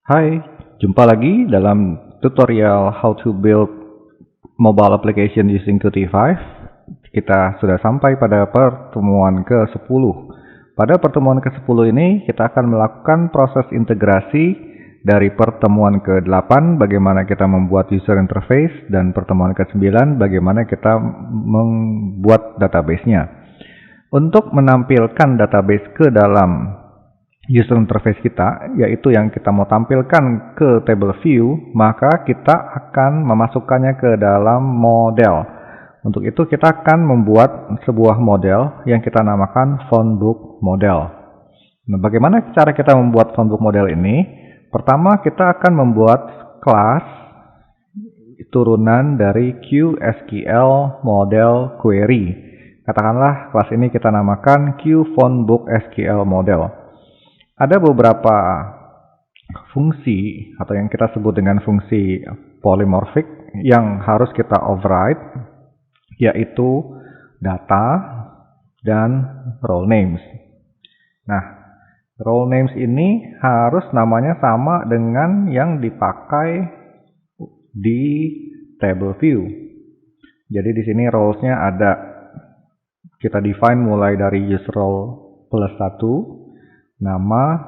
Hai, jumpa lagi dalam tutorial how to build mobile application using Qt5. Kita sudah sampai pada pertemuan ke-10. Pada pertemuan ke-10 ini kita akan melakukan proses integrasi dari pertemuan ke-8 bagaimana kita membuat user interface, dan pertemuan ke-9 bagaimana kita membuat database-nya. Untuk menampilkan database ke dalam user interface kita, yaitu yang kita mau tampilkan ke table view, maka kita akan memasukkannya ke dalam model. Untuk itu kita akan membuat sebuah model yang kita namakan phonebook model. Nah, bagaimana cara kita membuat phonebook model ini? Pertama, kita akan membuat kelas turunan dari QSQL model query. Katakanlah kelas ini kita namakan QPhonebookSQL model. Ada beberapa fungsi atau yang kita sebut dengan fungsi polymorphic yang harus kita override, yaitu data dan role names. Nah, role names ini harus namanya sama dengan yang dipakai di table view. Jadi di sini roles-nya ada, kita define mulai dari user role plus 1, nama,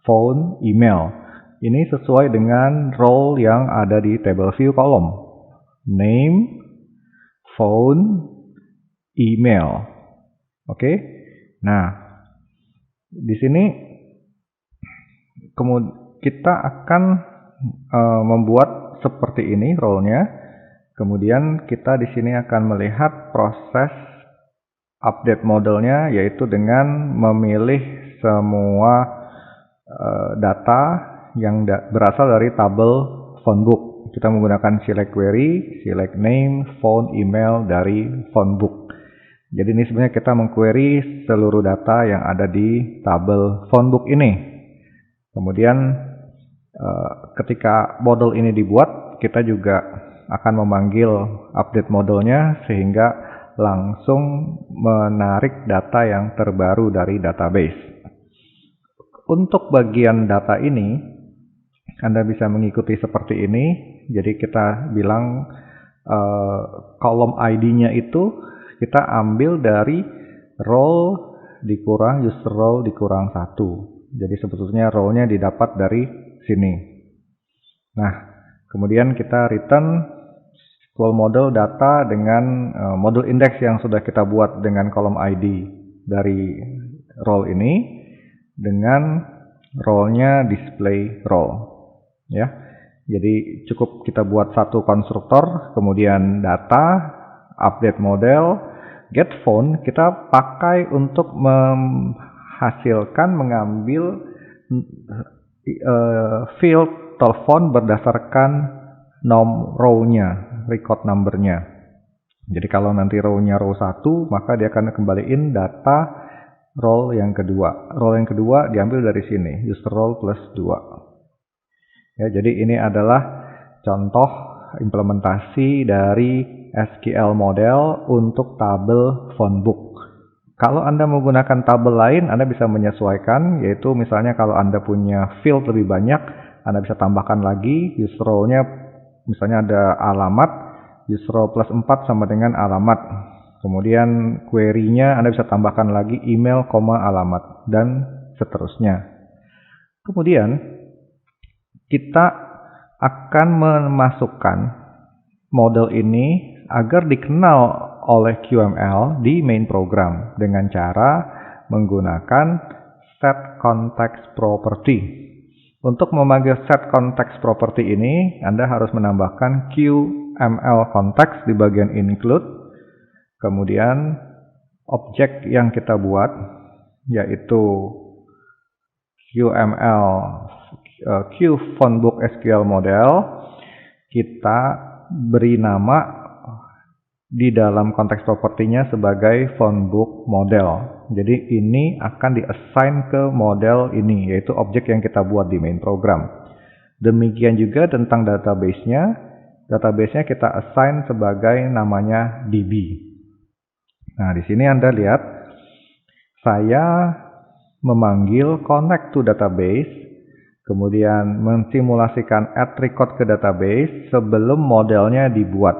phone, email. Ini sesuai dengan role yang ada di table view kolom. Name, phone, email. Oke. Nah, di sini kita akan membuat seperti ini role-nya. Kemudian kita di sini akan melihat proses update modelnya, yaitu dengan memilih semua data yang berasal dari tabel phonebook. Kita menggunakan select query, select name, phone, email dari phonebook. Jadi ini sebenarnya kita mengquery seluruh data yang ada di tabel phonebook ini. Kemudian ketika model ini dibuat, kita juga akan memanggil update modelnya sehingga langsung menarik data yang terbaru dari database. Untuk bagian data ini, Anda bisa mengikuti seperti ini. Jadi kita bilang kolom ID-nya itu kita ambil dari role dikurang user role dikurang 1. Jadi sebetulnya role-nya didapat dari sini. Nah, kemudian kita return SQL model data dengan model index yang sudah kita buat dengan kolom ID dari role ini, dengan role-nya display role, ya. Jadi cukup kita buat satu konstruktor, kemudian data, update model, get phone kita pakai untuk mengambil field telepon berdasarkan row-nya, record number-nya. Jadi kalau nanti row-nya row 1, maka dia akan kembaliin data role yang kedua. Role yang kedua diambil dari sini, user role plus 2. Ya, jadi ini adalah contoh implementasi dari SQL model untuk tabel phonebook. Kalau Anda menggunakan tabel lain, Anda bisa menyesuaikan, yaitu misalnya kalau Anda punya field lebih banyak, Anda bisa tambahkan lagi user role-nya, misalnya ada alamat, user role plus 4 sama dengan alamat. Kemudian query-nya Anda bisa tambahkan lagi email, alamat, dan seterusnya. Kemudian kita akan memasukkan model ini agar dikenal oleh QML di main program dengan cara menggunakan set context property. Untuk memanggil set context property ini, Anda harus menambahkan QML context di bagian include. Kemudian objek yang kita buat, yaitu QML QPhonebookSQL model, kita beri nama di dalam konteks propertinya sebagai phonebook model. Jadi ini akan di-assign ke model ini, yaitu objek yang kita buat di main program. Demikian juga tentang database-nya. Database-nya kita assign sebagai namanya DB. Nah, di sini Anda lihat, saya memanggil connect to database Kemudian mensimulasikan add record ke database sebelum modelnya dibuat.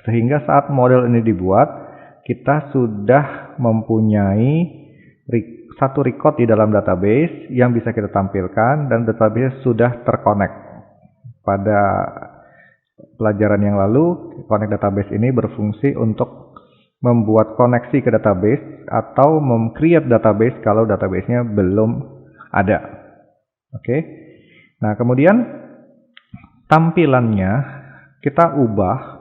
Sehingga saat model ini dibuat, kita sudah mempunyai satu record di dalam database yang bisa kita tampilkan dan database sudah terkonek. Pada pelajaran yang lalu, connect database ini berfungsi untuk membuat koneksi ke database atau mem-create database kalau databasenya belum ada. Oke. Nah, kemudian tampilannya kita ubah.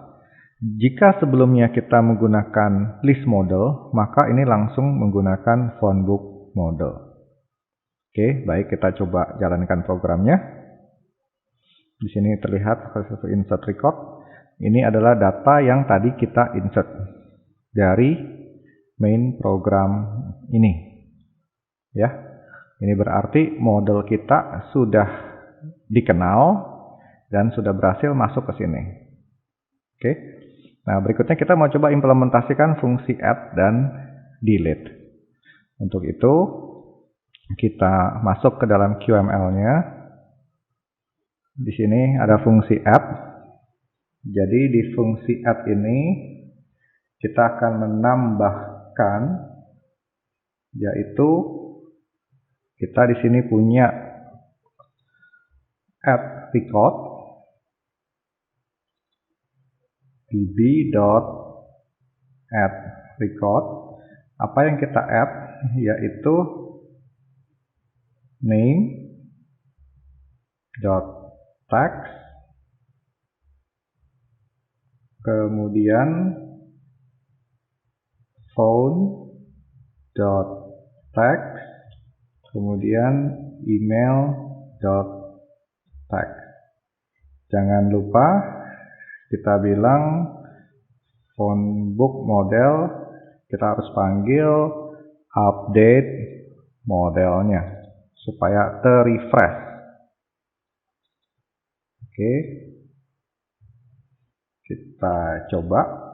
Jika sebelumnya kita menggunakan list model, maka ini langsung menggunakan phonebook model. Oke, baik, kita coba jalankan programnya. Di sini terlihat insert record. Ini adalah data yang tadi kita insert dari main program ini. Ya. Ini berarti model kita sudah dikenal dan sudah berhasil masuk ke sini. Oke. Nah, berikutnya kita mau coba implementasikan fungsi add dan delete. Untuk itu, kita masuk ke dalam QML-nya. Di sini ada fungsi add. Jadi di fungsi add ini kita akan menambahkan, yaitu kita di sini punya add record db.add record. Apa yang kita add yaitu name.text, kemudian phone.text, kemudian email.text. Jangan lupa kita bilang phonebook model, kita harus panggil update modelnya supaya ter-refresh. Oke, kita coba.